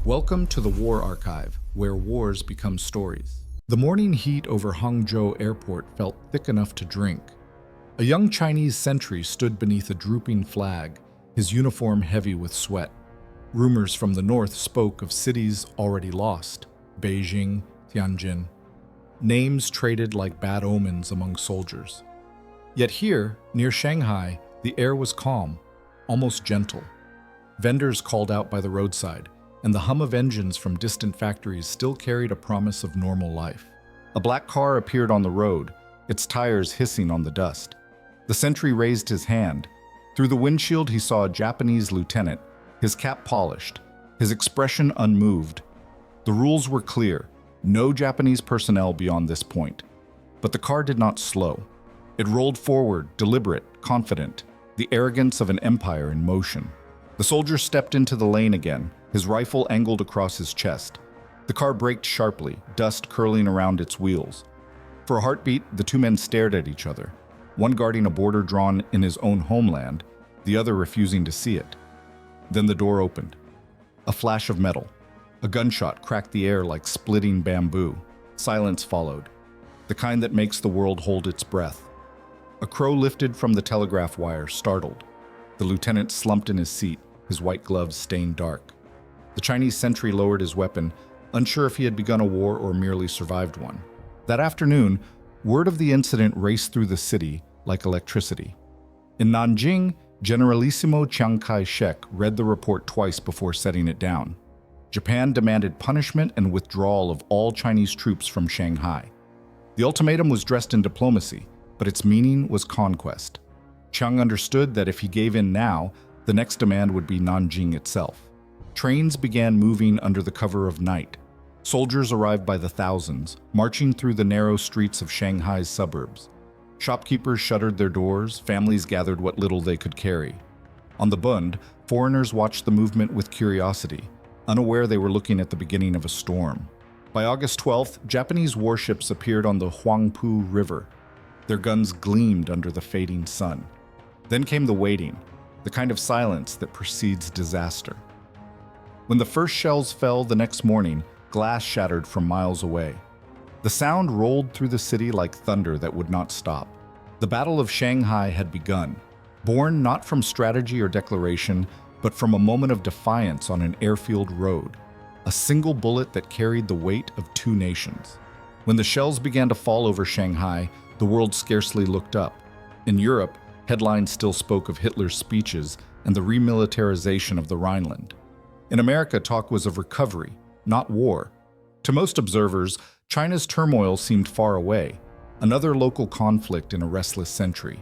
Welcome to the War Archive, where wars become stories. The morning heat over Hangzhou Airport felt thick enough to drink. A young Chinese sentry stood beneath a drooping flag, his uniform heavy with sweat. Rumors from the north spoke of cities already lost: Beijing, Tianjin. Names traded like bad omens among soldiers. Yet here, near Shanghai, the air was calm, almost gentle. Vendors called out by the roadside, and the hum of engines from distant factories still carried a promise of normal life. A black car appeared on the road, its tires hissing on the dust. The sentry raised his hand. Through the windshield he saw a Japanese lieutenant, his cap polished, his expression unmoved. The rules were clear: no Japanese personnel beyond this point. But the car did not slow. It rolled forward, deliberate, confident, the arrogance of an empire in motion. The soldier stepped into the lane again, his rifle angled across his chest. The car braked sharply, dust curling around its wheels. For a heartbeat, the two men stared at each other, one guarding a border drawn in his own homeland, the other refusing to see it. Then the door opened. A flash of metal. A gunshot cracked the air like splitting bamboo. Silence followed, the kind that makes the world hold its breath. A crow lifted from the telegraph wire, startled. The lieutenant slumped in his seat, his white gloves stained dark. The Chinese sentry lowered his weapon, unsure if he had begun a war or merely survived one. That afternoon, word of the incident raced through the city like electricity. In Nanjing, Generalissimo Chiang Kai-shek read the report twice before setting it down. Japan demanded punishment and withdrawal of all Chinese troops from Shanghai. The ultimatum was dressed in diplomacy, but its meaning was conquest. Chang understood that if he gave in now, the next demand would be Nanjing itself. Trains began moving under the cover of night. Soldiers arrived by the thousands, marching through the narrow streets of Shanghai's suburbs. Shopkeepers shuttered their doors, families gathered what little they could carry. On the Bund, foreigners watched the movement with curiosity, unaware they were looking at the beginning of a storm. By August 12th, Japanese warships appeared on the Huangpu River. Their guns gleamed under the fading sun. Then came the waiting, the kind of silence that precedes disaster. When the first shells fell the next morning, glass shattered from miles away. The sound rolled through the city like thunder that would not stop. The Battle of Shanghai had begun, born not from strategy or declaration, but from a moment of defiance on an airfield road, a single bullet that carried the weight of two nations. When the shells began to fall over Shanghai, the world scarcely looked up. In Europe, headlines still spoke of Hitler's speeches and the remilitarization of the Rhineland. In America, talk was of recovery, not war. To most observers, China's turmoil seemed far away, another local conflict in a restless century.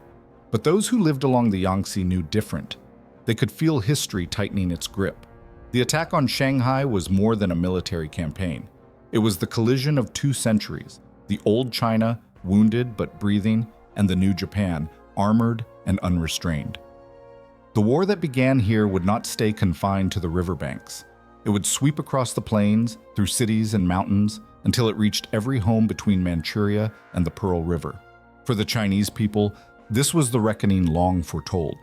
But those who lived along the Yangtze knew different. They could feel history tightening its grip. The attack on Shanghai was more than a military campaign. It was the collision of two centuries: the old China, wounded but breathing, and the new Japan, armored and unrestrained. The war that began here would not stay confined to the riverbanks. It would sweep across the plains, through cities and mountains, until it reached every home between Manchuria and the Pearl River. For the Chinese people, this was the reckoning long foretold.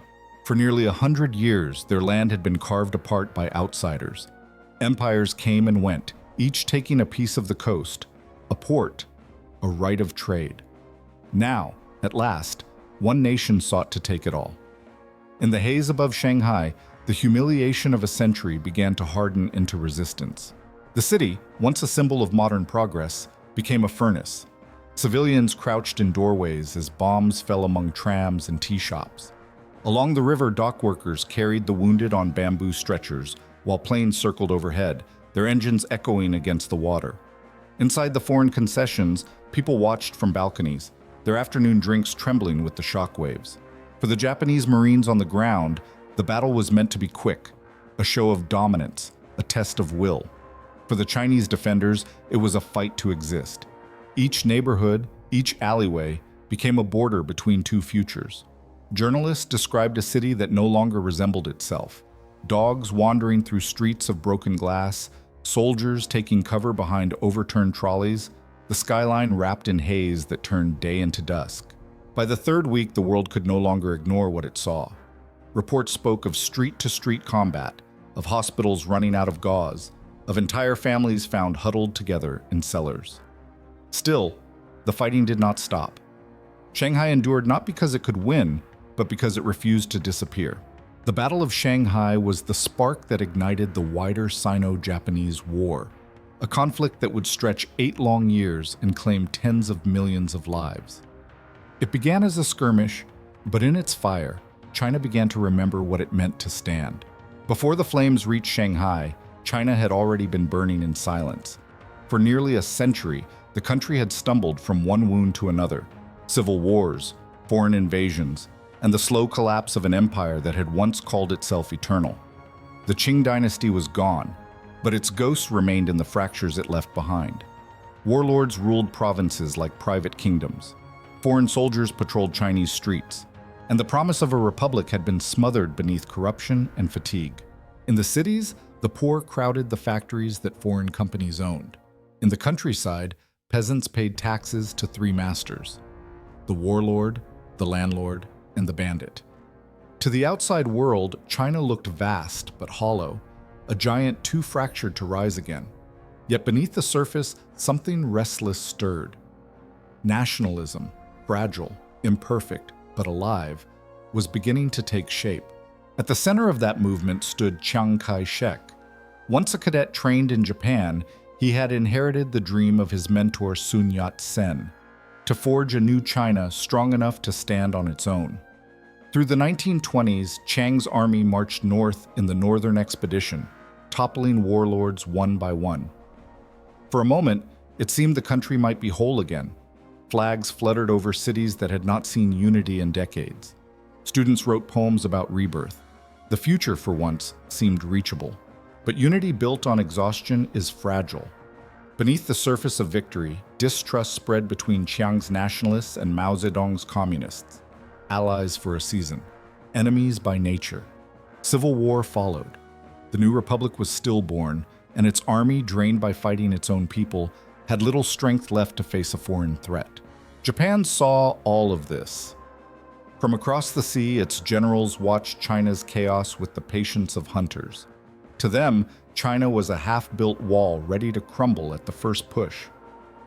For nearly 100 years, their land had been carved apart by outsiders. Empires came and went, each taking a piece of the coast, a port, a right of trade. Now, at last, one nation sought to take it all. In the haze above Shanghai, the humiliation of a century began to harden into resistance. The city, once a symbol of modern progress, became a furnace. Civilians crouched in doorways as bombs fell among trams and tea shops. Along the river, dock workers carried the wounded on bamboo stretchers, while planes circled overhead, their engines echoing against the water. Inside the foreign concessions, people watched from balconies, their afternoon drinks trembling with the shockwaves. For the Japanese Marines on the ground, the battle was meant to be quick, a show of dominance, a test of will. For the Chinese defenders, it was a fight to exist. Each neighborhood, each alleyway, became a border between two futures. Journalists described a city that no longer resembled itself. Dogs wandering through streets of broken glass, soldiers taking cover behind overturned trolleys, the skyline wrapped in haze that turned day into dusk. By the third week, the world could no longer ignore what it saw. Reports spoke of street-to-street combat, of hospitals running out of gauze, of entire families found huddled together in cellars. Still, the fighting did not stop. Shanghai endured not because it could win, but because it refused to disappear. The Battle of Shanghai was the spark that ignited the wider Sino-Japanese War, a conflict that would stretch 8 long years and claim tens of millions of lives. It began as a skirmish, but in its fire, China began to remember what it meant to stand. Before the flames reached Shanghai, China had already been burning in silence. For nearly a century, the country had stumbled from one wound to another: civil wars, foreign invasions, and the slow collapse of an empire that had once called itself eternal. The Qing dynasty was gone, but its ghost remained in the fractures it left behind. Warlords ruled provinces like private kingdoms. Foreign soldiers patrolled Chinese streets, and the promise of a republic had been smothered beneath corruption and fatigue. In the cities, the poor crowded the factories that foreign companies owned. In the countryside, peasants paid taxes to 3 masters: the warlord, the landlord, and the bandit. To the outside world, China looked vast but hollow, a giant too fractured to rise again. Yet beneath the surface, something restless stirred. Nationalism, fragile, imperfect, but alive, was beginning to take shape. At the center of that movement stood Chiang Kai-shek. Once a cadet trained in Japan, he had inherited the dream of his mentor Sun Yat-sen, to forge a new China strong enough to stand on its own. Through the 1920s, Chang's army marched north in the Northern Expedition, toppling warlords one by one. For a moment, it seemed the country might be whole again. Flags fluttered over cities that had not seen unity in decades. Students wrote poems about rebirth. The future, for once, seemed reachable. But unity built on exhaustion is fragile. Beneath the surface of victory, distrust spread between Chiang's nationalists and Mao Zedong's communists, allies for a season, enemies by nature. Civil war followed. The new republic was stillborn, and its army, drained by fighting its own people, had little strength left to face a foreign threat. Japan saw all of this. From across the sea, its generals watched China's chaos with the patience of hunters. To them, China was a half-built wall ready to crumble at the first push.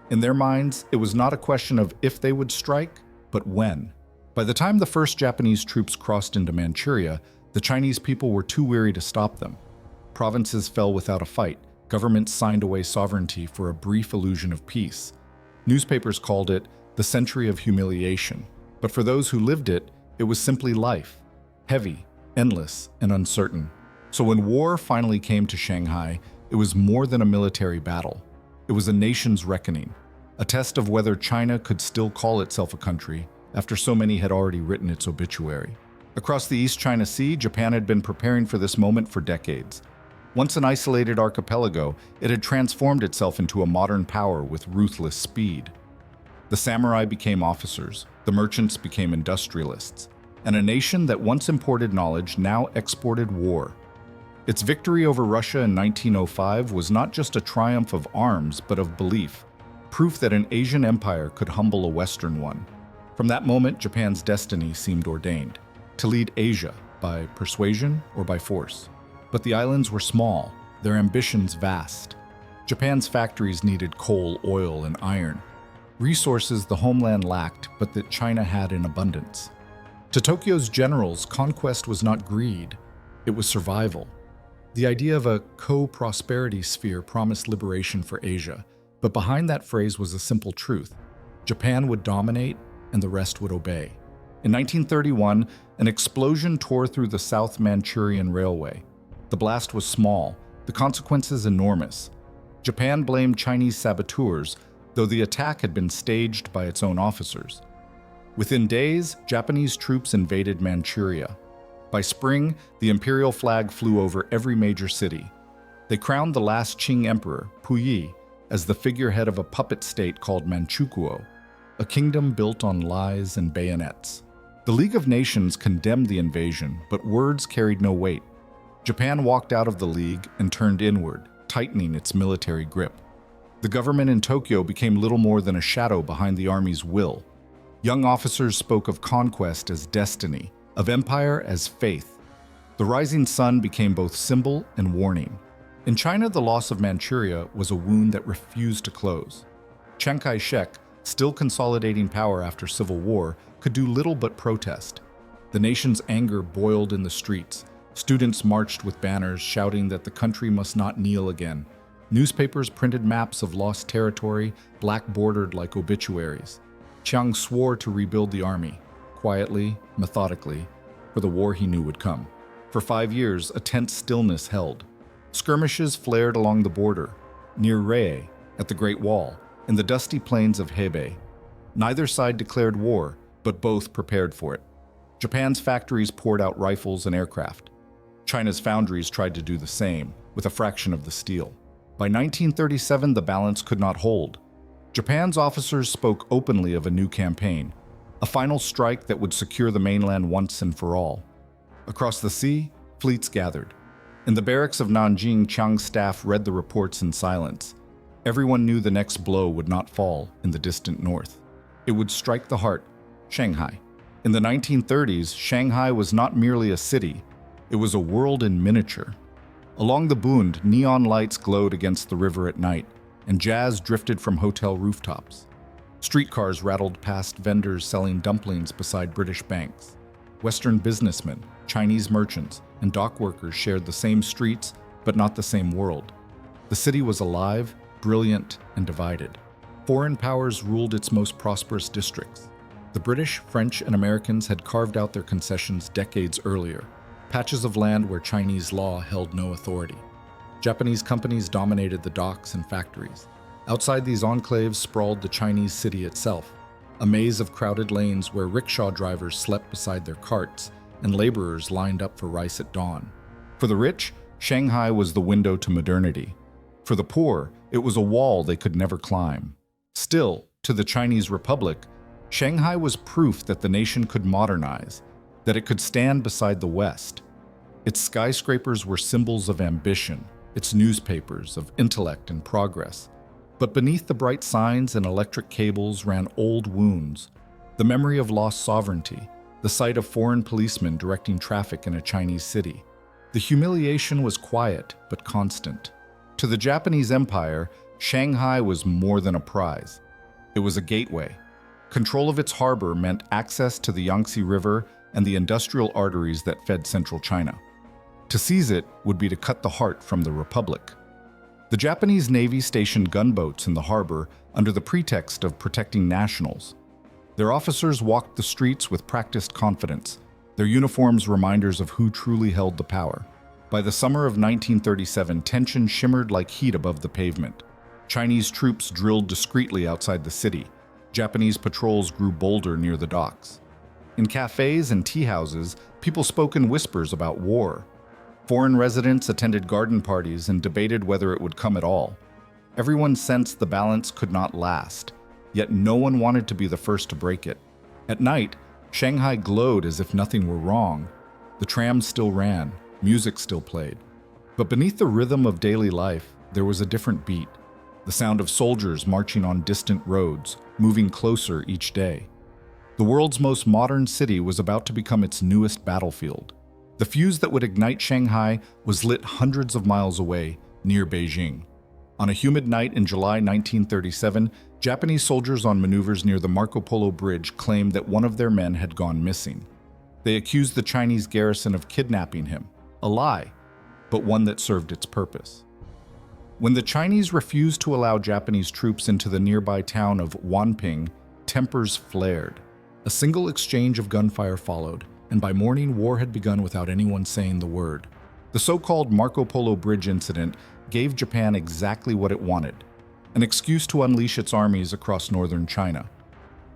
In their minds, it was not a question of if they would strike, but when. By the time the first Japanese troops crossed into Manchuria, the Chinese people were too weary to stop them. Provinces fell without a fight. Governments signed away sovereignty for a brief illusion of peace. Newspapers called it the century of humiliation. But for those who lived it, it was simply life, heavy, endless, and uncertain. So when war finally came to Shanghai, it was more than a military battle. It was a nation's reckoning, a test of whether China could still call itself a country after so many had already written its obituary. Across the East China Sea, Japan had been preparing for this moment for decades. Once an isolated archipelago, it had transformed itself into a modern power with ruthless speed. The samurai became officers, the merchants became industrialists, and a nation that once imported knowledge now exported war. Its victory over Russia in 1905 was not just a triumph of arms, but of belief, proof that an Asian empire could humble a Western one. From that moment, Japan's destiny seemed ordained, to lead Asia by persuasion or by force. But the islands were small, their ambitions vast. Japan's factories needed coal, oil, and iron, resources the homeland lacked but that China had in abundance. To Tokyo's generals, conquest was not greed, it was survival. The idea of a co-prosperity sphere promised liberation for Asia, but behind that phrase was a simple truth: Japan would dominate and the rest would obey. In 1931, an explosion tore through the South Manchurian Railway. The blast was small, the consequences enormous. Japan blamed Chinese saboteurs, though the attack had been staged by its own officers. Within days, Japanese troops invaded Manchuria. By spring, the imperial flag flew over every major city. They crowned the last Qing emperor, Puyi, as the figurehead of a puppet state called Manchukuo, a kingdom built on lies and bayonets. The League of Nations condemned the invasion, but words carried no weight. Japan walked out of the League and turned inward, tightening its military grip. The government in Tokyo became little more than a shadow behind the army's will. Young officers spoke of conquest as destiny, of empire as faith. The rising sun became both symbol and warning. In China, the loss of Manchuria was a wound that refused to close. Chiang Kai-shek, still consolidating power after civil war, could do little but protest. The nation's anger boiled in the streets. Students marched with banners shouting that the country must not kneel again. Newspapers printed maps of lost territory, black-bordered like obituaries. Chang swore to rebuild the army, quietly, methodically, for the war he knew would come. For 5 years, a tense stillness held. Skirmishes flared along the border, near Reye, at the Great Wall, in the dusty plains of Hebei. Neither side declared war, but both prepared for it. Japan's factories poured out rifles and aircraft. China's foundries tried to do the same, with a fraction of the steel. By 1937, the balance could not hold. Japan's officers spoke openly of a new campaign, a final strike that would secure the mainland once and for all. Across the sea, fleets gathered. In the barracks of Nanjing, Chang's staff read the reports in silence. Everyone knew the next blow would not fall in the distant north. It would strike the heart, Shanghai. In the 1930s, Shanghai was not merely a city, it was a world in miniature. Along the Bund, neon lights glowed against the river at night, and jazz drifted from hotel rooftops. Streetcars rattled past vendors selling dumplings beside British banks. Western businessmen, Chinese merchants, and dock workers shared the same streets, but not the same world. The city was alive, brilliant, and divided. Foreign powers ruled its most prosperous districts. The British, French, and Americans had carved out their concessions decades earlier, patches of land where Chinese law held no authority. Japanese companies dominated the docks and factories. Outside these enclaves sprawled the Chinese city itself, a maze of crowded lanes where rickshaw drivers slept beside their carts and laborers lined up for rice at dawn. For the rich, Shanghai was the window to modernity. For the poor, it was a wall they could never climb. Still, to the Chinese Republic, Shanghai was proof that the nation could modernize, that it could stand beside the West. Its skyscrapers were symbols of ambition, its newspapers of intellect and progress. But beneath the bright signs and electric cables ran old wounds, the memory of lost sovereignty, the sight of foreign policemen directing traffic in a Chinese city. The humiliation was quiet but constant. To the Japanese Empire, Shanghai was more than a prize. It was a gateway. Control of its harbor meant access to the Yangtze River and the industrial arteries that fed central China. To seize it would be to cut the heart from the Republic. The Japanese Navy stationed gunboats in the harbor under the pretext of protecting nationals. Their officers walked the streets with practiced confidence, their uniforms reminders of who truly held the power. By the summer of 1937, tension shimmered like heat above the pavement. Chinese troops drilled discreetly outside the city. Japanese patrols grew bolder near the docks. In cafes and tea houses, people spoke in whispers about war. Foreign residents attended garden parties and debated whether it would come at all. Everyone sensed the balance could not last, yet no one wanted to be the first to break it. At night, Shanghai glowed as if nothing were wrong. The trams still ran, music still played. But beneath the rhythm of daily life, there was a different beat. The sound of soldiers marching on distant roads, moving closer each day. The world's most modern city was about to become its newest battlefield. The fuse that would ignite Shanghai was lit hundreds of miles away, near Beijing. On a humid night in July 1937, Japanese soldiers on maneuvers near the Polo Bridge claimed that one of their men had gone missing. They accused the Chinese garrison of kidnapping him, a lie, but one that served its purpose. When the Chinese refused to allow Japanese troops into the nearby town of Wanping, tempers flared. A single exchange of gunfire followed, and by morning war had begun without anyone saying the word. The so-called Polo Bridge incident gave Japan exactly what it wanted, an excuse to unleash its armies across northern China.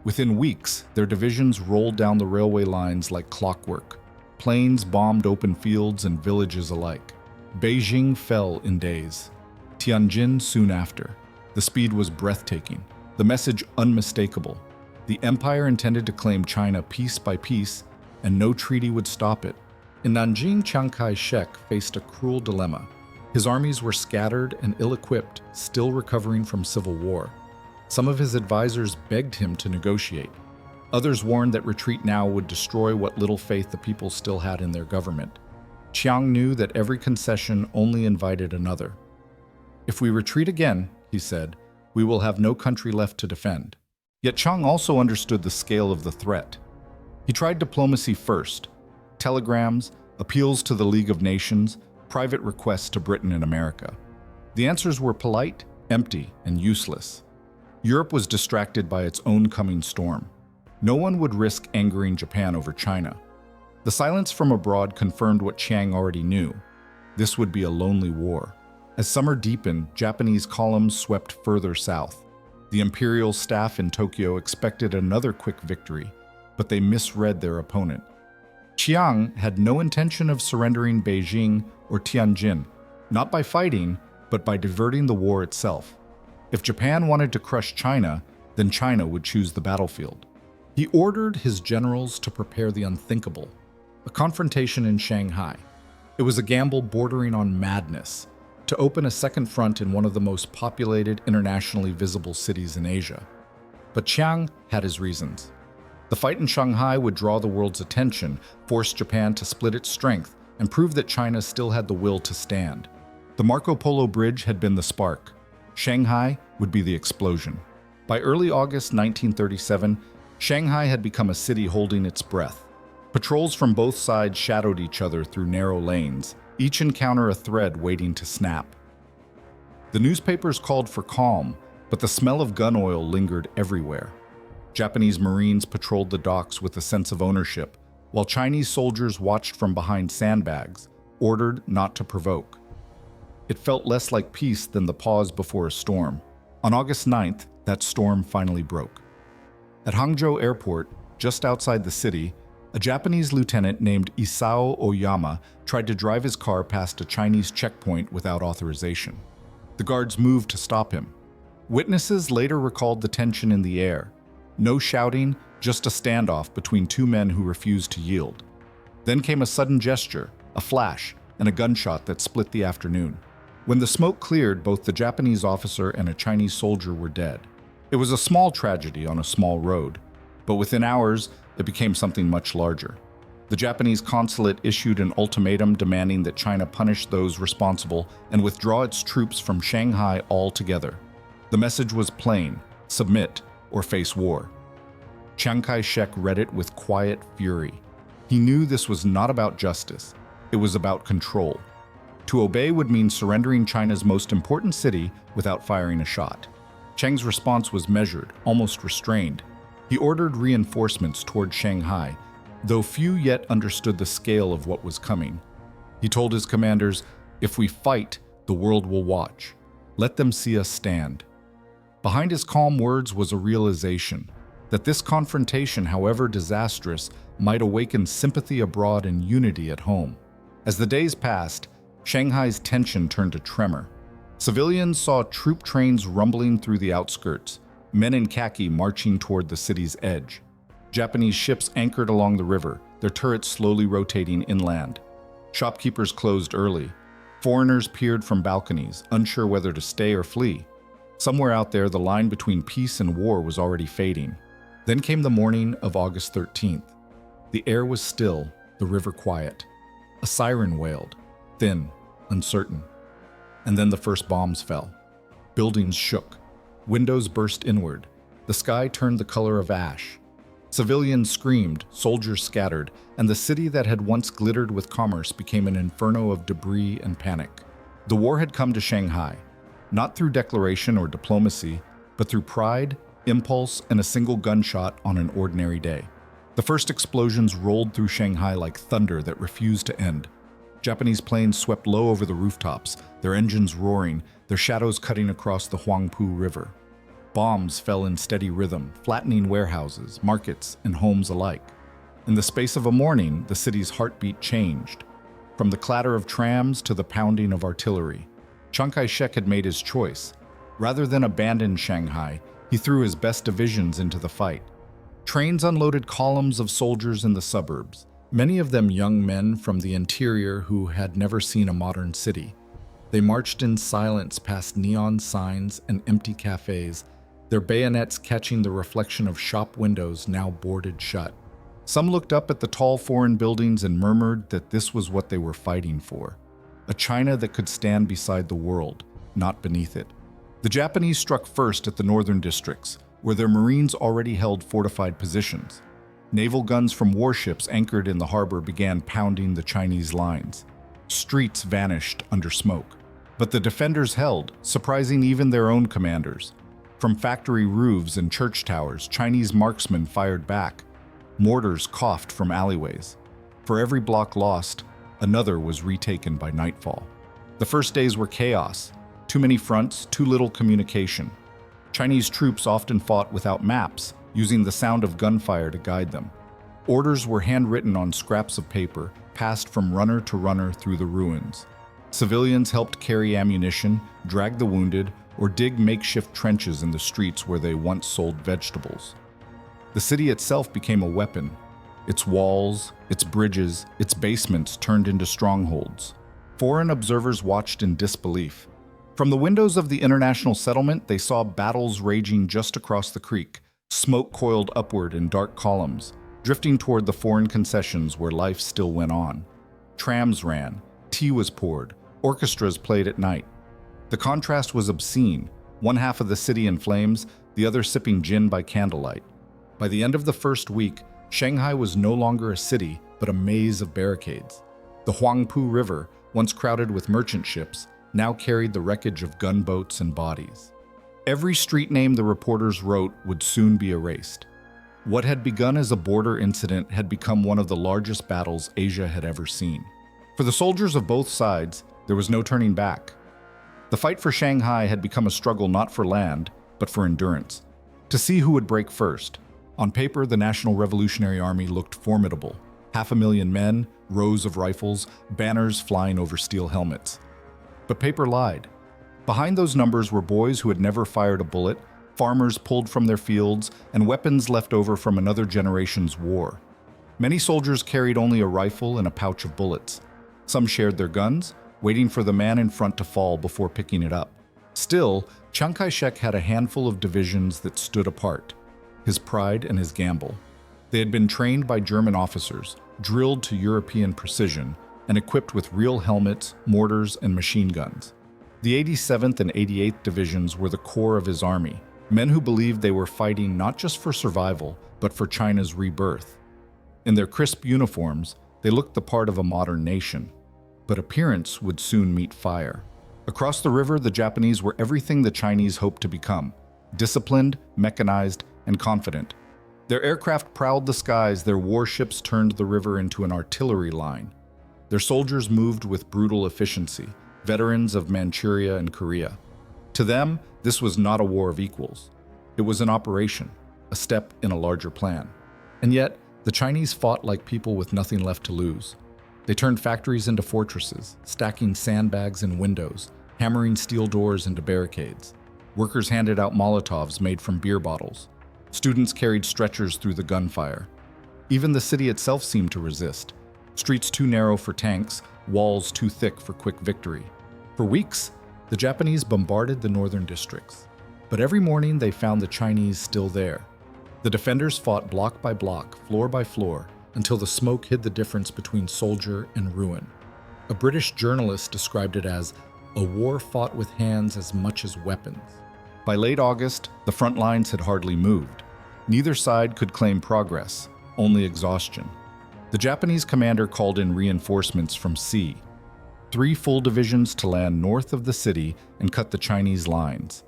Within weeks, their divisions rolled down the railway lines like clockwork. Planes bombed open fields and villages alike. Beijing fell in days. Tianjin soon after. The speed was breathtaking, the message unmistakable. The empire intended to claim China piece by piece, and no treaty would stop it. In Nanjing, Chiang Kai-shek faced a cruel dilemma. His armies were scattered and ill-equipped, still recovering from civil war. Some of his advisors begged him to negotiate. Others warned that retreat now would destroy what little faith the people still had in their government. Chang knew that every concession only invited another. "If we retreat again," he said, "we will have no country left to defend." Yet Chang also understood the scale of the threat. He tried diplomacy first: telegrams, appeals to the League of Nations, private requests to Britain and America. The answers were polite, empty, and useless. Europe was distracted by its own coming storm. No one would risk angering Japan over China. The silence from abroad confirmed what Chang already knew. This would be a lonely war. As summer deepened, Japanese columns swept further south. The imperial staff in Tokyo expected another quick victory, but they misread their opponent. Chiang had no intention of surrendering Beijing or Tianjin, not by fighting, but by diverting the war itself. If Japan wanted to crush China, then China would choose the battlefield. He ordered his generals to prepare the unthinkable: a confrontation in Shanghai. It was a gamble bordering on madness, to open a second front in one of the most populated, internationally visible cities in Asia. But Chiang had his reasons. The fight in Shanghai would draw the world's attention, force Japan to split its strength, and prove that China still had the will to stand. The Polo Bridge had been the spark. Shanghai would be the explosion. By early August 1937, Shanghai had become a city holding its breath. Patrols from both sides shadowed each other through narrow lanes, each encounter a thread waiting to snap. The newspapers called for calm, but the smell of gun oil lingered everywhere. Japanese Marines patrolled the docks with a sense of ownership, while Chinese soldiers watched from behind sandbags, ordered not to provoke. It felt less like peace than the pause before a storm. On August 9th, that storm finally broke. At Hangzhou Airport, just outside the city, a Japanese lieutenant named Isao Oyama tried to drive his car past a Chinese checkpoint without authorization. The guards moved to stop him. Witnesses later recalled the tension in the air. No shouting, just a standoff between two men who refused to yield. Then came a sudden gesture, a flash, and a gunshot that split the afternoon. When the smoke cleared, both the Japanese officer and a Chinese soldier were dead. It was a small tragedy on a small road, but within hours, it became something much larger. The Japanese consulate issued an ultimatum demanding that China punish those responsible and withdraw its troops from Shanghai altogether. The message was plain: submit or face war. Chiang Kai-shek read it with quiet fury. He knew this was not about justice, it was about control. To obey would mean surrendering China's most important city without firing a shot. Chang's response was measured, almost restrained. He ordered reinforcements toward Shanghai, though few yet understood the scale of what was coming. He told his commanders, "If we fight, the world will watch. Let them see us stand." Behind his calm words was a realization that this confrontation, however disastrous, might awaken sympathy abroad and unity at home. As the days passed, Shanghai's tension turned to tremor. Civilians saw troop trains rumbling through the outskirts, men in khaki marching toward the city's edge. Japanese ships anchored along the river, their turrets slowly rotating inland. Shopkeepers closed early. Foreigners peered from balconies, unsure whether to stay or flee. Somewhere out there, the line between peace and war was already fading. Then came the morning of August 13th. The air was still, the river quiet. A siren wailed, thin, uncertain. And then the first bombs fell. Buildings shook. Windows burst inward. The sky turned the color of ash. Civilians screamed, soldiers scattered, and the city that had once glittered with commerce became an inferno of debris and panic. The war had come to Shanghai, not through declaration or diplomacy, but through pride, impulse, and a single gunshot on an ordinary day. The first explosions rolled through Shanghai like thunder that refused to end. Japanese planes swept low over the rooftops, their engines roaring, their shadows cutting across the Huangpu River. Bombs fell in steady rhythm, flattening warehouses, markets, and homes alike. In the space of a morning, the city's heartbeat changed. From the clatter of trams to the pounding of artillery, Chiang Kai-shek had made his choice. Rather than abandon Shanghai, he threw his best divisions into the fight. Trains unloaded columns of soldiers in the suburbs, many of them young men from the interior who had never seen a modern city. They marched in silence past neon signs and empty cafes, their bayonets catching the reflection of shop windows now boarded shut. Some looked up at the tall foreign buildings and murmured that this was what they were fighting for. A China that could stand beside the world, not beneath it. The Japanese struck first at the northern districts, where their Marines already held fortified positions. Naval guns from warships anchored in the harbor began pounding the Chinese lines. Streets vanished under smoke. But the defenders held, surprising even their own commanders. From factory roofs and church towers, Chinese marksmen fired back. Mortars coughed from alleyways. For every block lost, another was retaken by nightfall. The first days were chaos. Too many fronts, too little communication. Chinese troops often fought without maps, using the sound of gunfire to guide them. Orders were handwritten on scraps of paper, passed from runner to runner through the ruins. Civilians helped carry ammunition, drag the wounded, or dig makeshift trenches in the streets where they once sold vegetables. The city itself became a weapon. Its walls, its bridges, its basements turned into strongholds. Foreign observers watched in disbelief. From the windows of the international settlement, they saw battles raging just across the creek, smoke coiled upward in dark columns, drifting toward the foreign concessions where life still went on. Trams ran, tea was poured, orchestras played at night. The contrast was obscene, one half of the city in flames, the other sipping gin by candlelight. By the end of the first week, Shanghai was no longer a city, but a maze of barricades. The Huangpu River, once crowded with merchant ships, now carried the wreckage of gunboats and bodies. Every street name the reporters wrote would soon be erased. What had begun as a border incident had become one of the largest battles Asia had ever seen. For the soldiers of both sides, there was no turning back. The fight for Shanghai had become a struggle not for land, but for endurance. To see who would break first. On paper, the National Revolutionary Army looked formidable. 500,000 men, rows of rifles, banners flying over steel helmets. But paper lied. Behind those numbers were boys who had never fired a bullet, farmers pulled from their fields, and weapons left over from another generation's war. Many soldiers carried only a rifle and a pouch of bullets. Some shared their guns, waiting for the man in front to fall before picking it up. Still, Chiang Kai-shek had a handful of divisions that stood apart, his pride and his gamble. They had been trained by German officers, drilled to European precision, and equipped with real helmets, mortars, and machine guns. The 87th and 88th Divisions were the core of his army, men who believed they were fighting not just for survival, but for China's rebirth. In their crisp uniforms, they looked the part of a modern nation. But appearance would soon meet fire. Across the river, the Japanese were everything the Chinese hoped to become: disciplined, mechanized, and confident. Their aircraft prowled the skies, their warships turned the river into an artillery line. Their soldiers moved with brutal efficiency, veterans of Manchuria and Korea. To them, this was not a war of equals. It was an operation, a step in a larger plan. And yet, the Chinese fought like people with nothing left to lose. They turned factories into fortresses, stacking sandbags in windows, hammering steel doors into barricades. Workers handed out Molotovs made from beer bottles. Students carried stretchers through the gunfire. Even the city itself seemed to resist. Streets too narrow for tanks, walls too thick for quick victory. For weeks, the Japanese bombarded the northern districts. But every morning they found the Chinese still there. The defenders fought block by block, floor by floor, until the smoke hid the difference between soldier and ruin. A British journalist described it as a war fought with hands as much as weapons. By late August, the front lines had hardly moved. Neither side could claim progress, only exhaustion. The Japanese commander called in reinforcements from sea. 3 full divisions to land north of the city and cut the Chinese lines.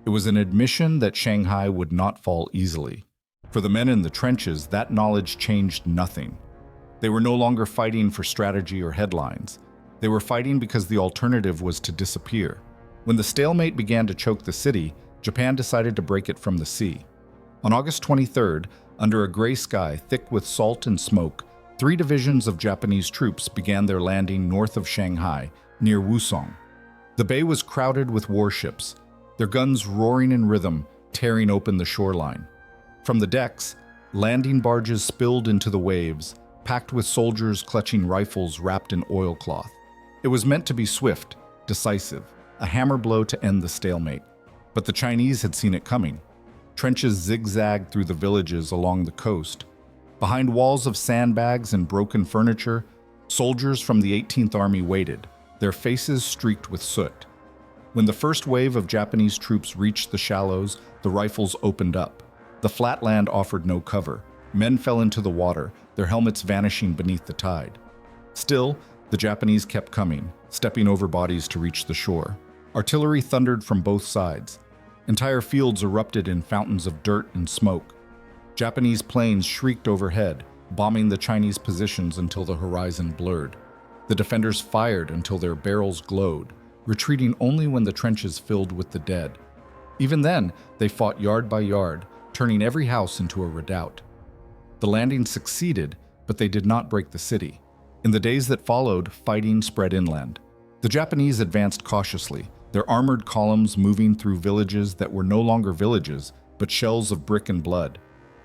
It was an admission that Shanghai would not fall easily. For the men in the trenches, that knowledge changed nothing. They were no longer fighting for strategy or headlines. They were fighting because the alternative was to disappear. When the stalemate began to choke the city, Japan decided to break it from the sea. On August 23rd, under a gray sky thick with salt and smoke, 3 divisions of Japanese troops began their landing north of Shanghai, near Wusong. The bay was crowded with warships, their guns roaring in rhythm, tearing open the shoreline. From the decks, landing barges spilled into the waves, packed with soldiers clutching rifles wrapped in oilcloth. It was meant to be swift, decisive, a hammer blow to end the stalemate. But the Chinese had seen it coming. Trenches zigzagged through the villages along the coast. Behind walls of sandbags and broken furniture, soldiers from the 18th Army waited, their faces streaked with soot. When the first wave of Japanese troops reached the shallows, the rifles opened up. The flat land offered no cover. Men fell into the water, their helmets vanishing beneath the tide. Still, the Japanese kept coming, stepping over bodies to reach the shore. Artillery thundered from both sides. Entire fields erupted in fountains of dirt and smoke. Japanese planes shrieked overhead, bombing the Chinese positions until the horizon blurred. The defenders fired until their barrels glowed, retreating only when the trenches filled with the dead. Even then, they fought yard by yard, turning every house into a redoubt. The landing succeeded, but they did not break the city. In the days that followed, fighting spread inland. The Japanese advanced cautiously, their armored columns moving through villages that were no longer villages, but shells of brick and blood.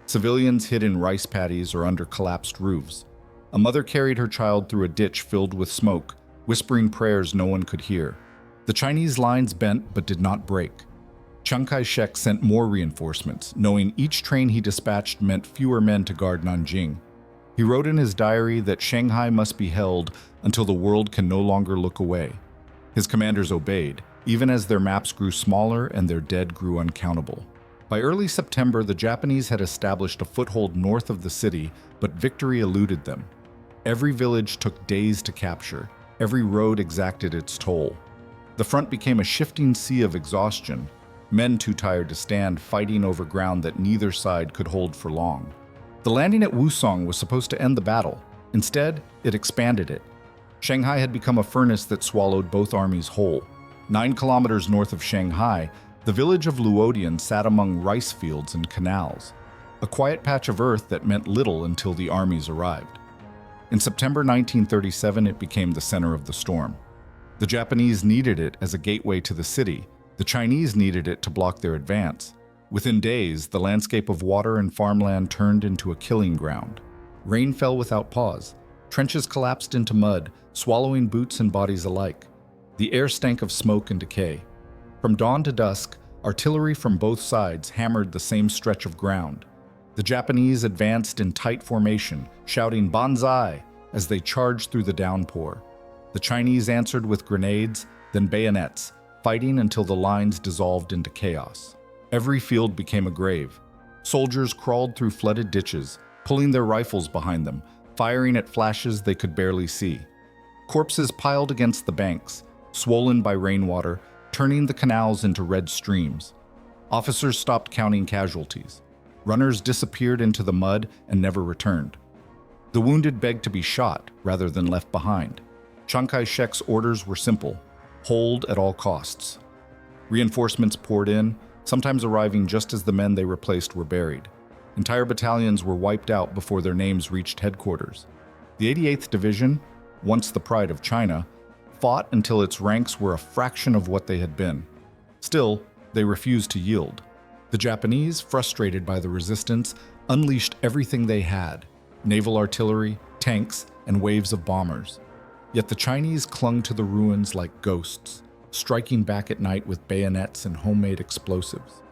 Civilians hid in rice paddies or under collapsed roofs. A mother carried her child through a ditch filled with smoke, whispering prayers no one could hear. The Chinese lines bent but did not break. Chiang Kai-shek sent more reinforcements, knowing each train he dispatched meant fewer men to guard Nanjing. He wrote in his diary that Shanghai must be held until the world can no longer look away. His commanders obeyed, even as their maps grew smaller and their dead grew uncountable. By early September, the Japanese had established a foothold north of the city, but victory eluded them. Every village took days to capture. Every road exacted its toll. The front became a shifting sea of exhaustion, men too tired to stand fighting over ground that neither side could hold for long. The landing at Wusong was supposed to end the battle. Instead, it expanded it. Shanghai had become a furnace that swallowed both armies whole. 9 kilometers north of Shanghai, the village of Luodian sat among rice fields and canals, a quiet patch of earth that meant little until the armies arrived. In September 1937, it became the center of the storm. The Japanese needed it as a gateway to the city. The Chinese needed it to block their advance. Within days, the landscape of water and farmland turned into a killing ground. Rain fell without pause. Trenches collapsed into mud, swallowing boots and bodies alike. The air stank of smoke and decay. From dawn to dusk, artillery from both sides hammered the same stretch of ground. The Japanese advanced in tight formation, shouting "Banzai" as they charged through the downpour. The Chinese answered with grenades, then bayonets, fighting until the lines dissolved into chaos. Every field became a grave. Soldiers crawled through flooded ditches, pulling their rifles behind them, firing at flashes they could barely see. Corpses piled against the banks, swollen by rainwater, turning the canals into red streams. Officers stopped counting casualties. Runners disappeared into the mud and never returned. The wounded begged to be shot rather than left behind. Chiang Kai-shek's orders were simple: hold at all costs. Reinforcements poured in, sometimes arriving just as the men they replaced were buried. Entire battalions were wiped out before their names reached headquarters. The 88th Division, once the pride of China, fought until its ranks were a fraction of what they had been. Still, they refused to yield. The Japanese, frustrated by the resistance, unleashed everything they had: naval artillery, tanks, and waves of bombers. Yet the Chinese clung to the ruins like ghosts, striking back at night with bayonets and homemade explosives.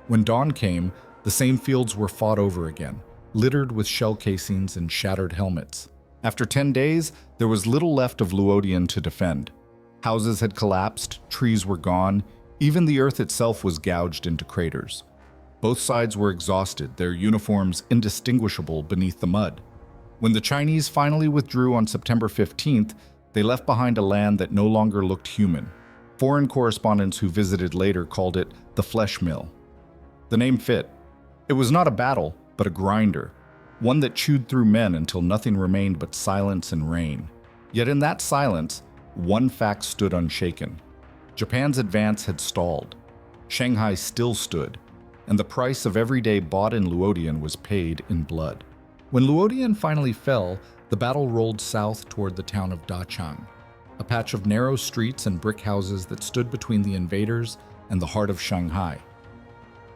When dawn came, the same fields were fought over again, littered with shell casings and shattered helmets. After 10 days, there was little left of Luodian to defend. Houses had collapsed, trees were gone, even the earth itself was gouged into craters. Both sides were exhausted, their uniforms indistinguishable beneath the mud. When the Chinese finally withdrew on September 15th, they left behind a land that no longer looked human. Foreign correspondents who visited later called it the flesh mill. The name fit. It was not a battle, but a grinder, one that chewed through men until nothing remained but silence and rain. Yet in that silence, one fact stood unshaken. Japan's advance had stalled. Shanghai still stood, and the price of every day bought in Luodian was paid in blood. When Luodian finally fell, the battle rolled south toward the town of Chang, a patch of narrow streets and brick houses that stood between the invaders and the heart of Shanghai.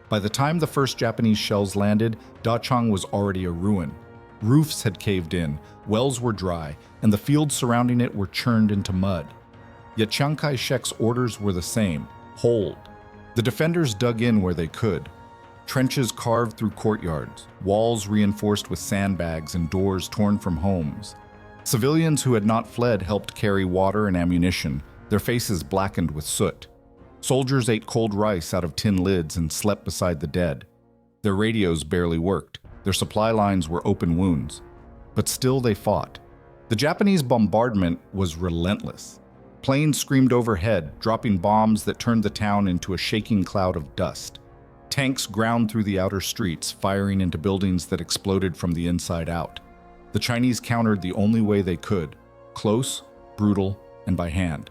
By the time the first Japanese shells landed, Chang was already a ruin. Roofs had caved in, wells were dry, and the fields surrounding it were churned into mud. Yet Chiang Kai-shek's orders were the same: hold. The defenders dug in where they could. Trenches carved through courtyards, walls reinforced with sandbags and doors torn from homes. Civilians who had not fled helped carry water and ammunition, their faces blackened with soot. Soldiers ate cold rice out of tin lids and slept beside the dead. Their radios barely worked. Their supply lines were open wounds. But still they fought. The Japanese bombardment was relentless. Planes screamed overhead, dropping bombs that turned the town into a shaking cloud of dust. Tanks ground through the outer streets, firing into buildings that exploded from the inside out. The Chinese countered the only way they could: close, brutal, and by hand.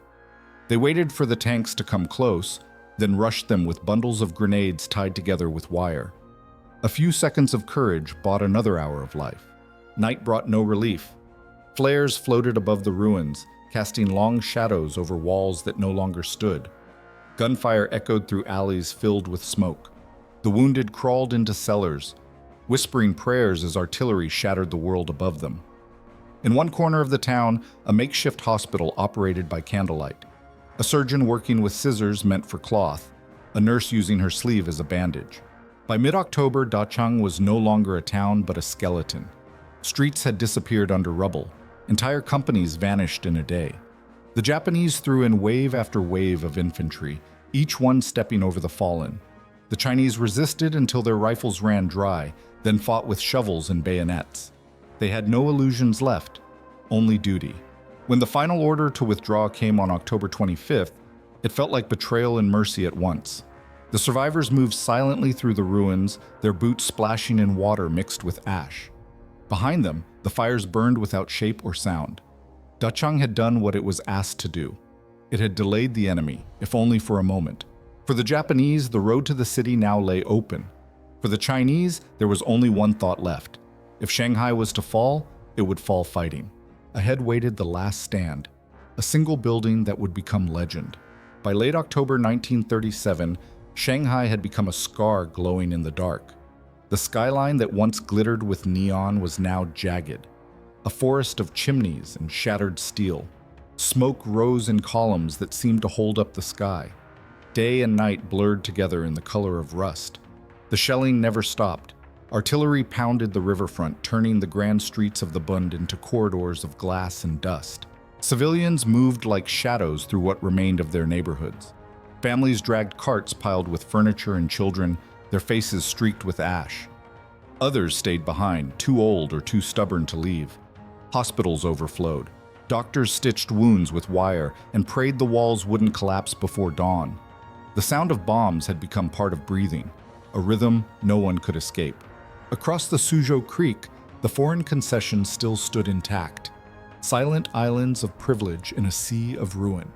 They waited for the tanks to come close, then rushed them with bundles of grenades tied together with wire. A few seconds of courage bought another hour of life. Night brought no relief. Flares floated above the ruins, casting long shadows over walls that no longer stood. Gunfire echoed through alleys filled with smoke. The wounded crawled into cellars, whispering prayers as artillery shattered the world above them. In one corner of the town, a makeshift hospital operated by candlelight. A surgeon working with scissors meant for cloth, a nurse using her sleeve as a bandage. By mid-October, Chang was no longer a town but a skeleton. Streets had disappeared under rubble. Entire companies vanished in a day. The Japanese threw in wave after wave of infantry, each one stepping over the fallen. The Chinese resisted until their rifles ran dry, then fought with shovels and bayonets. They had no illusions left, only duty. When the final order to withdraw came on October 25th, it felt like betrayal and mercy at once. The survivors moved silently through the ruins, their boots splashing in water mixed with ash. Behind them, the fires burned without shape or sound. Chang had done what it was asked to do. It had delayed the enemy, if only for a moment. For the Japanese, the road to the city now lay open. For the Chinese, there was only one thought left. If Shanghai was to fall, it would fall fighting. Ahead waited the last stand, a single building that would become legend. By late October 1937, Shanghai had become a scar glowing in the dark. The skyline that once glittered with neon was now jagged, a forest of chimneys and shattered steel. Smoke rose in columns that seemed to hold up the sky. Day and night blurred together in the color of rust. The shelling never stopped. Artillery pounded the riverfront, turning the grand streets of the Bund into corridors of glass and dust. Civilians moved like shadows through what remained of their neighborhoods. Families dragged carts piled with furniture and children, their faces streaked with ash. Others stayed behind, too old or too stubborn to leave. Hospitals overflowed. Doctors stitched wounds with wire and prayed the walls wouldn't collapse before dawn. The sound of bombs had become part of breathing, a rhythm no one could escape. Across the Suzhou Creek, the foreign concessions still stood intact, silent islands of privilege in a sea of ruin.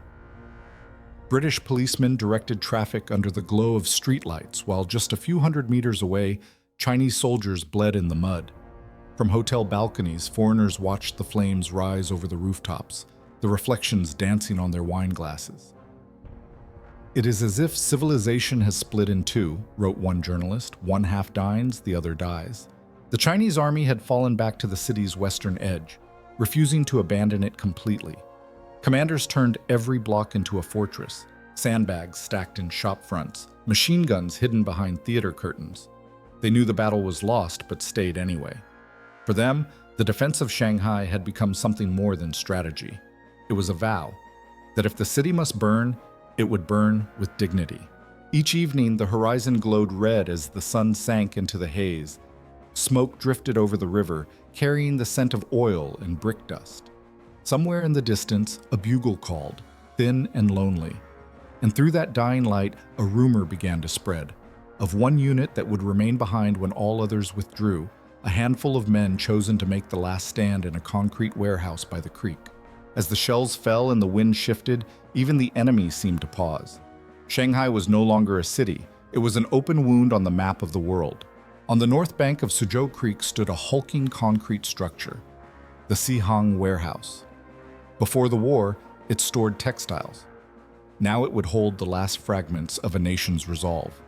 British policemen directed traffic under the glow of streetlights, while just a few hundred meters away, Chinese soldiers bled in the mud. From hotel balconies, foreigners watched the flames rise over the rooftops, the reflections dancing on their wine glasses. "It is as if civilization has split in two," wrote one journalist. "One half dines, the other dies." The Chinese army had fallen back to the city's western edge, refusing to abandon it completely. Commanders turned every block into a fortress, sandbags stacked in shop fronts, machine guns hidden behind theater curtains. They knew the battle was lost, but stayed anyway. For them, the defense of Shanghai had become something more than strategy. It was a vow that if the city must burn, it would burn with dignity. Each evening, the horizon glowed red as the sun sank into the haze. Smoke drifted over the river, carrying the scent of oil and brick dust. Somewhere in the distance, a bugle called, thin and lonely. And through that dying light, a rumor began to spread. Of one unit that would remain behind when all others withdrew, a handful of men chosen to make the last stand in a concrete warehouse by the creek. As the shells fell and the wind shifted, even the enemy seemed to pause. Shanghai was no longer a city. It was an open wound on the map of the world. On the north bank of Suzhou Creek stood a hulking concrete structure, the Sihang Warehouse. Before the war, it stored textiles. Now it would hold the last fragments of a nation's resolve.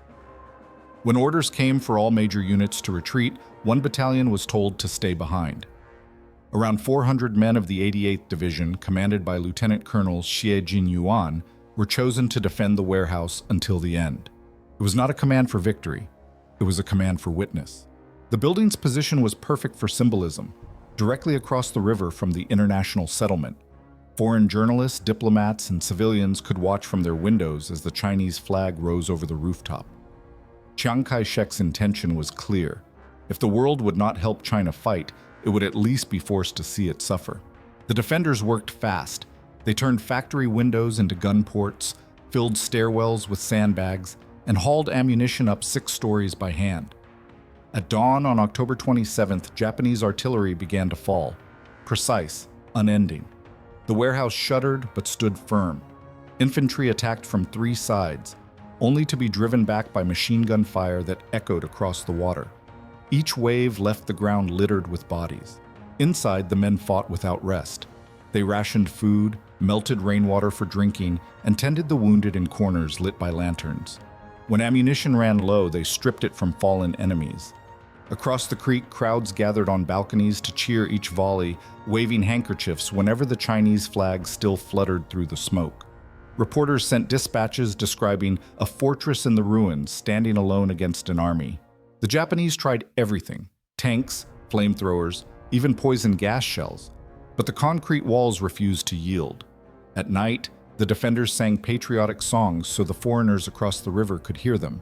When orders came for all major units to retreat, one battalion was told to stay behind. Around 400 men of the 88th Division, commanded by Lieutenant Colonel Xie Jinyuan, were chosen to defend the warehouse until the end. It was not a command for victory. it was a command for witness. The building's position was perfect for symbolism, directly across the river from the international settlement. Foreign journalists, diplomats, and civilians could watch from their windows as the Chinese flag rose over the rooftop. Chiang Kai-shek's intention was clear. If the world would not help China fight, it would at least be forced to see it suffer. The defenders worked fast. They turned factory windows into gun ports, filled stairwells with sandbags, and hauled ammunition up 6 stories by hand. At dawn on October 27th, Japanese artillery began to fall. Precise, unending. The warehouse shuddered but stood firm. Infantry attacked from 3 sides, only to be driven back by machine gun fire that echoed across the water. Each wave left the ground littered with bodies. Inside, the men fought without rest. They rationed food, melted rainwater for drinking, and tended the wounded in corners lit by lanterns. When ammunition ran low, they stripped it from fallen enemies. Across the creek, crowds gathered on balconies to cheer each volley, waving handkerchiefs whenever the Chinese flag still fluttered through the smoke. Reporters sent dispatches describing a fortress in the ruins standing alone against an army. The Japanese tried everything: tanks, flamethrowers, even poison gas shells. But the concrete walls refused to yield. At night, the defenders sang patriotic songs so the foreigners across the river could hear them.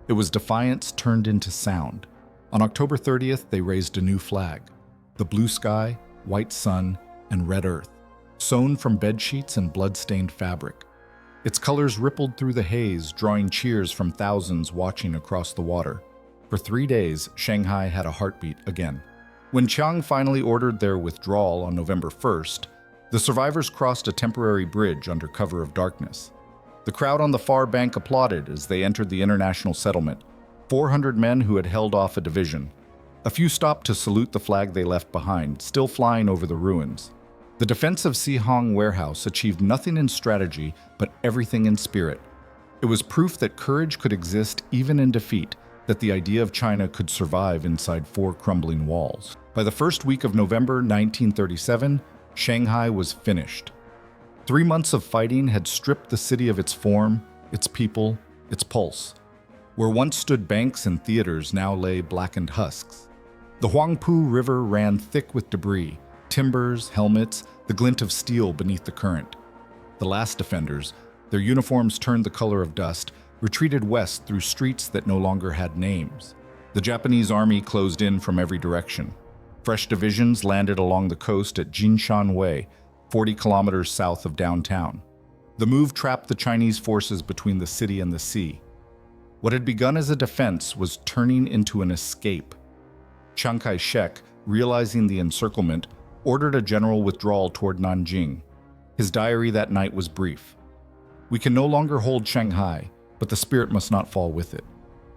It was defiance turned into sound. On October 30th, they raised a new flag: the blue sky, white sun, and red earth, sewn from bedsheets and blood-stained fabric. Its colors rippled through the haze, drawing cheers from thousands watching across the water. For 3 days, Shanghai had a heartbeat again. When Chang finally ordered their withdrawal on November 1st, the survivors crossed a temporary bridge under cover of darkness. The crowd on the far bank applauded as they entered the international settlement, 400 men who had held off a division. A few stopped to salute the flag they left behind, still flying over the ruins. The defense of Sihang Warehouse achieved nothing in strategy, but everything in spirit. It was proof that courage could exist even in defeat, that the idea of China could survive inside 4 crumbling walls. By the first week of November 1937, Shanghai was finished. 3 months of fighting had stripped the city of its form, its people, its pulse. Where once stood banks and theaters now lay blackened husks. The Huangpu River ran thick with debris, timbers, helmets, the glint of steel beneath the current. The last defenders, their uniforms turned the color of dust, retreated west through streets that no longer had names. The Japanese army closed in from every direction. Fresh divisions landed along the coast at Jinshan Way, 40 kilometers south of downtown. The move trapped the Chinese forces between the city and the sea. What had begun as a defense was turning into an escape. Chiang Kai-shek, realizing the encirclement, ordered a general withdrawal toward Nanjing. His diary that night was brief. "We can no longer hold Shanghai, but the spirit must not fall with it."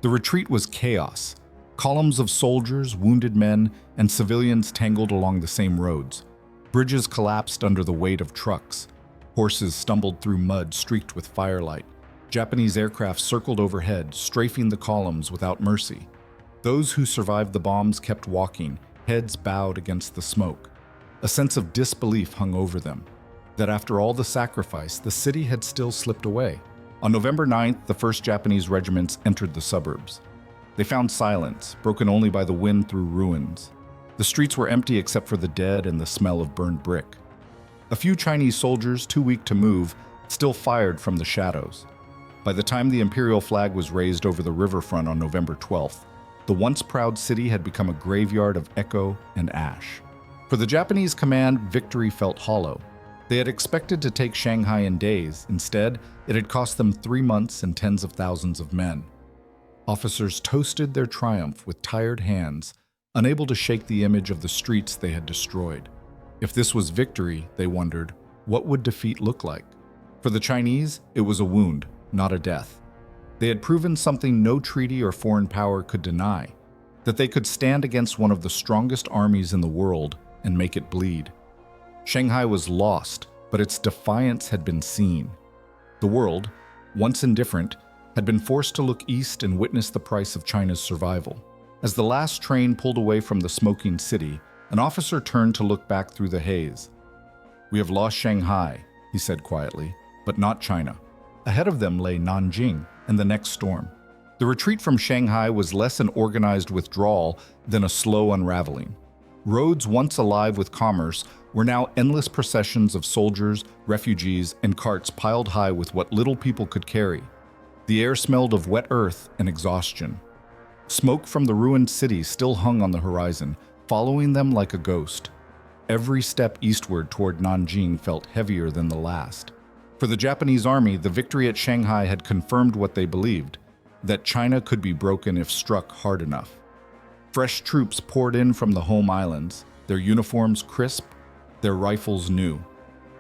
The retreat was chaos. Columns of soldiers, wounded men, and civilians tangled along the same roads. Bridges collapsed under the weight of trucks. Horses stumbled through mud streaked with firelight. Japanese aircraft circled overhead, strafing the columns without mercy. Those who survived the bombs kept walking, heads bowed against the smoke. A sense of disbelief hung over them, that after all the sacrifice, the city had still slipped away. On November 9th, the 1st Japanese regiments entered the suburbs. They found silence, broken only by the wind through ruins. The streets were empty except for the dead and the smell of burned brick. A few Chinese soldiers, too weak to move, still fired from the shadows. By the time the imperial flag was raised over the riverfront on November 12th, the once proud city had become a graveyard of echo and ash. For the Japanese command, victory felt hollow. They had expected to take Shanghai in days. Instead, it had cost them 3 months and tens of thousands of men. Officers toasted their triumph with tired hands, unable to shake the image of the streets they had destroyed. If this was victory, they wondered, what would defeat look like? For the Chinese, it was a wound, not a death. They had proven something no treaty or foreign power could deny, that they could stand against one of the strongest armies in the world and make it bleed. Shanghai was lost, but its defiance had been seen. The world, once indifferent, had been forced to look east and witness the price of China's survival. As the last train pulled away from the smoking city, an officer turned to look back through the haze. "We have lost Shanghai," he said quietly, "but not China." Ahead of them lay Nanjing and the next storm. The retreat from Shanghai was less an organized withdrawal than a slow unraveling. Roads once alive with commerce were now endless processions of soldiers, refugees, and carts piled high with what little people could carry. The air smelled of wet earth and exhaustion. Smoke from the ruined city still hung on the horizon, following them like a ghost. Every step eastward toward Nanjing felt heavier than the last. For the Japanese army, the victory at Shanghai had confirmed what they believed, that China could be broken if struck hard enough. Fresh troops poured in from the home islands, their uniforms crisp, their rifles new.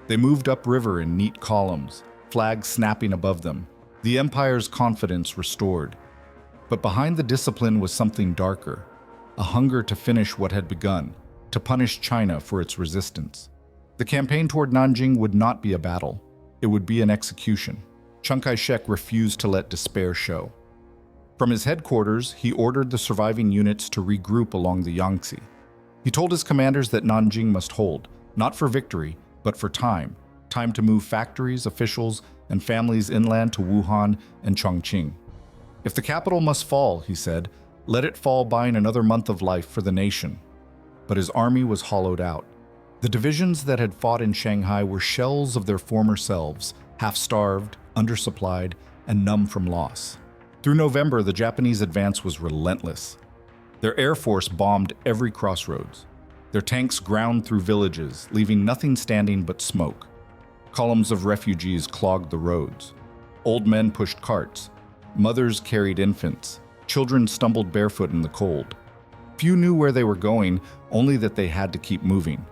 They moved upriver in neat columns, flags snapping above them, the empire's confidence restored. But behind the discipline was something darker, a hunger to finish what had begun, to punish China for its resistance. The campaign toward Nanjing would not be a battle. It would be an execution. Chiang Kai-shek refused to let despair show. From his headquarters, he ordered the surviving units to regroup along the Yangtze. He told his commanders that Nanjing must hold, not for victory, but for time to move factories, officials, and families inland to Wuhan and Chongqing. If the capital must fall, he said, let it fall buying another month of life for the nation. But his army was hollowed out. The divisions that had fought in Shanghai were shells of their former selves, half-starved, undersupplied, and numb from loss. Through November, the Japanese advance was relentless. Their air force bombed every crossroads. Their tanks ground through villages, leaving nothing standing but smoke. Columns of refugees clogged the roads. Old men pushed carts. Mothers carried infants. Children stumbled barefoot in the cold. Few knew where they were going, only that they had to keep moving.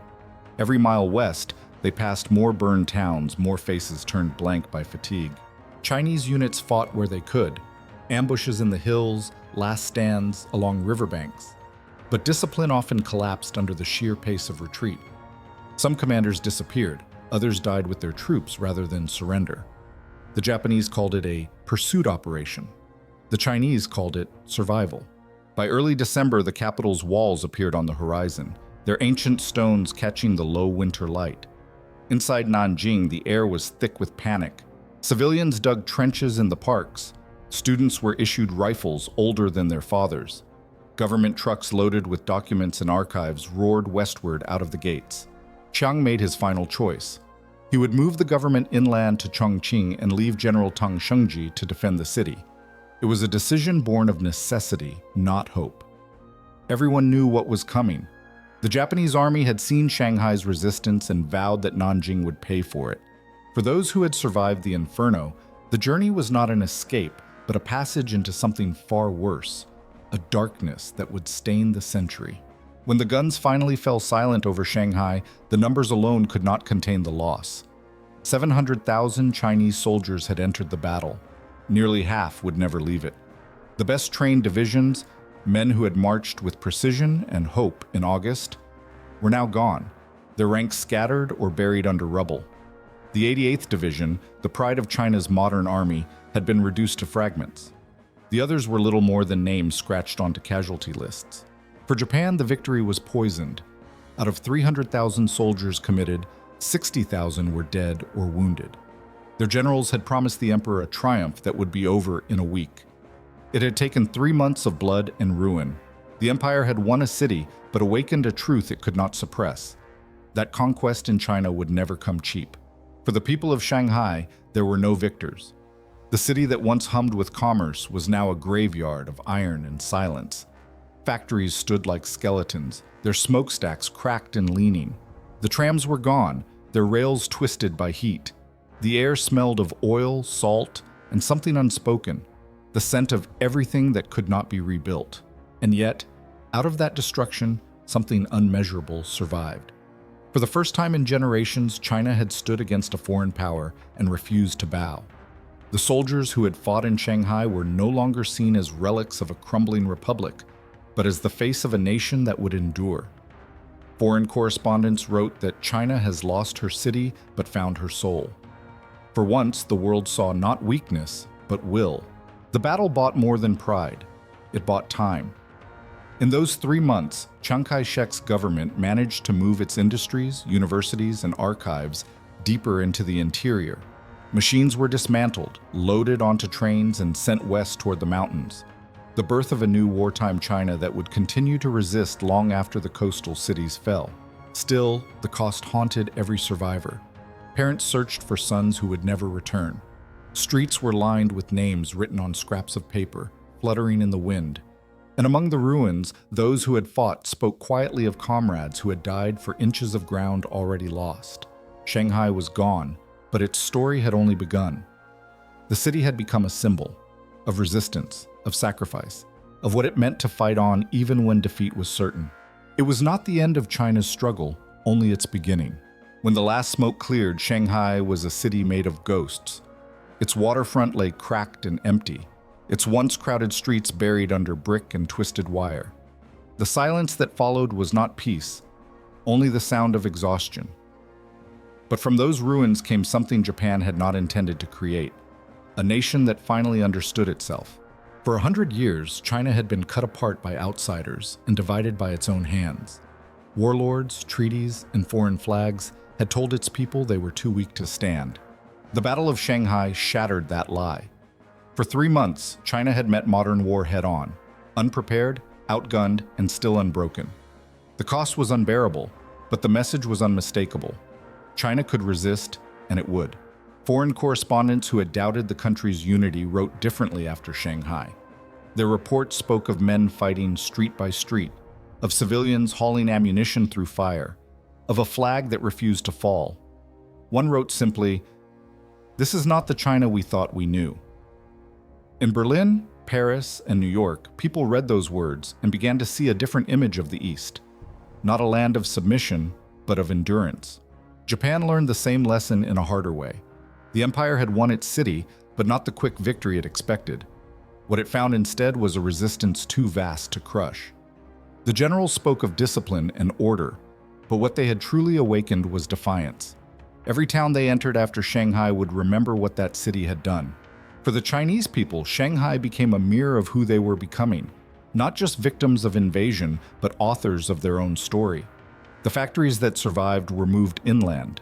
Every mile west, they passed more burned towns, more faces turned blank by fatigue. Chinese units fought where they could. Ambushes in the hills, last stands along riverbanks. But discipline often collapsed under the sheer pace of retreat. Some commanders disappeared, others died with their troops rather than surrender. The Japanese called it a pursuit operation. The Chinese called it survival. By early December, the capital's walls appeared on the horizon, their ancient stones catching the low winter light. Inside Nanjing, the air was thick with panic. Civilians dug trenches in the parks. Students were issued rifles older than their fathers. Government trucks loaded with documents and archives roared westward out of the gates. Chang made his final choice. He would move the government inland to Chongqing and leave General Tang Shengji to defend the city. It was a decision born of necessity, not hope. Everyone knew what was coming. The Japanese army had seen Shanghai's resistance and vowed that Nanjing would pay for it. For those who had survived the inferno, the journey was not an escape, but a passage into something far worse, a darkness that would stain the century. When the guns finally fell silent over Shanghai, the numbers alone could not contain the loss. 700,000 Chinese soldiers had entered the battle. Nearly half would never leave it. The best trained divisions, men who had marched with precision and hope in August, were now gone, their ranks scattered or buried under rubble. The 88th Division, the pride of China's modern army, had been reduced to fragments. The others were little more than names scratched onto casualty lists. For Japan, the victory was poisoned. Out of 300,000 soldiers committed, 60,000 were dead or wounded. Their generals had promised the emperor a triumph that would be over in a week. It had taken 3 months of blood and ruin. The empire had won a city, but awakened a truth it could not suppress. That conquest in China would never come cheap. For the people of Shanghai, there were no victors. The city that once hummed with commerce was now a graveyard of iron and silence. Factories stood like skeletons, their smokestacks cracked and leaning. The trams were gone, their rails twisted by heat. The air smelled of oil, salt, and something unspoken, the scent of everything that could not be rebuilt. And yet, out of that destruction, something unmeasurable survived. For the first time in generations, China had stood against a foreign power and refused to bow. The soldiers who had fought in Shanghai were no longer seen as relics of a crumbling republic, but as the face of a nation that would endure. Foreign correspondents wrote that China has lost her city but found her soul. For once, the world saw not weakness, but will. The battle bought more than pride. It bought time. In those 3 months, Chiang Kai-shek's government managed to move its industries, universities, and archives deeper into the interior. Machines were dismantled, loaded onto trains, and sent west toward the mountains. The birth of a new wartime China that would continue to resist long after the coastal cities fell. Still, the cost haunted every survivor. Parents searched for sons who would never return. Streets were lined with names written on scraps of paper, fluttering in the wind. And among the ruins, those who had fought spoke quietly of comrades who had died for inches of ground already lost. Shanghai was gone, but its story had only begun. The city had become a symbol of resistance, of sacrifice, of what it meant to fight on even when defeat was certain. It was not the end of China's struggle, only its beginning. When the last smoke cleared, Shanghai was a city made of ghosts. Its waterfront lay cracked and empty, its once crowded streets buried under brick and twisted wire. The silence that followed was not peace, only the sound of exhaustion. But from those ruins came something Japan had not intended to create, a nation that finally understood itself. For 100 years, China had been cut apart by outsiders and divided by its own hands. Warlords, treaties, and foreign flags had told its people they were too weak to stand. The Battle of Shanghai shattered that lie. For 3 months, China had met modern war head-on, unprepared, outgunned, and still unbroken. The cost was unbearable, but the message was unmistakable. China could resist, and it would. Foreign correspondents who had doubted the country's unity wrote differently after Shanghai. Their reports spoke of men fighting street by street, of civilians hauling ammunition through fire, of a flag that refused to fall. One wrote simply, "This is not the China we thought we knew." In Berlin, Paris, and New York, people read those words and began to see a different image of the East. Not a land of submission, but of endurance. Japan learned the same lesson in a harder way. The empire had won its city, but not the quick victory it expected. What it found instead was a resistance too vast to crush. The generals spoke of discipline and order, but what they had truly awakened was defiance. Every town they entered after Shanghai would remember what that city had done. For the Chinese people, Shanghai became a mirror of who they were becoming, not just victims of invasion, but authors of their own story. The factories that survived were moved inland.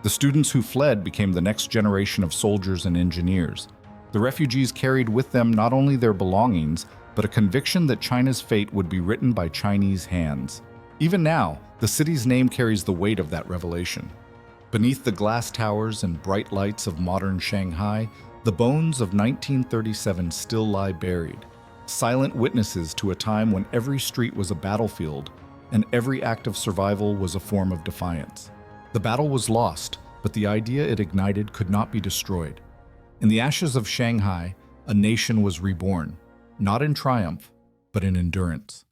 The students who fled became the next generation of soldiers and engineers. The refugees carried with them not only their belongings, but a conviction that China's fate would be written by Chinese hands. Even now, the city's name carries the weight of that revelation. Beneath the glass towers and bright lights of modern Shanghai, the bones of 1937 still lie buried, silent witnesses to a time when every street was a battlefield and every act of survival was a form of defiance. The battle was lost, but the idea it ignited could not be destroyed. In the ashes of Shanghai, a nation was reborn, not in triumph, but in endurance.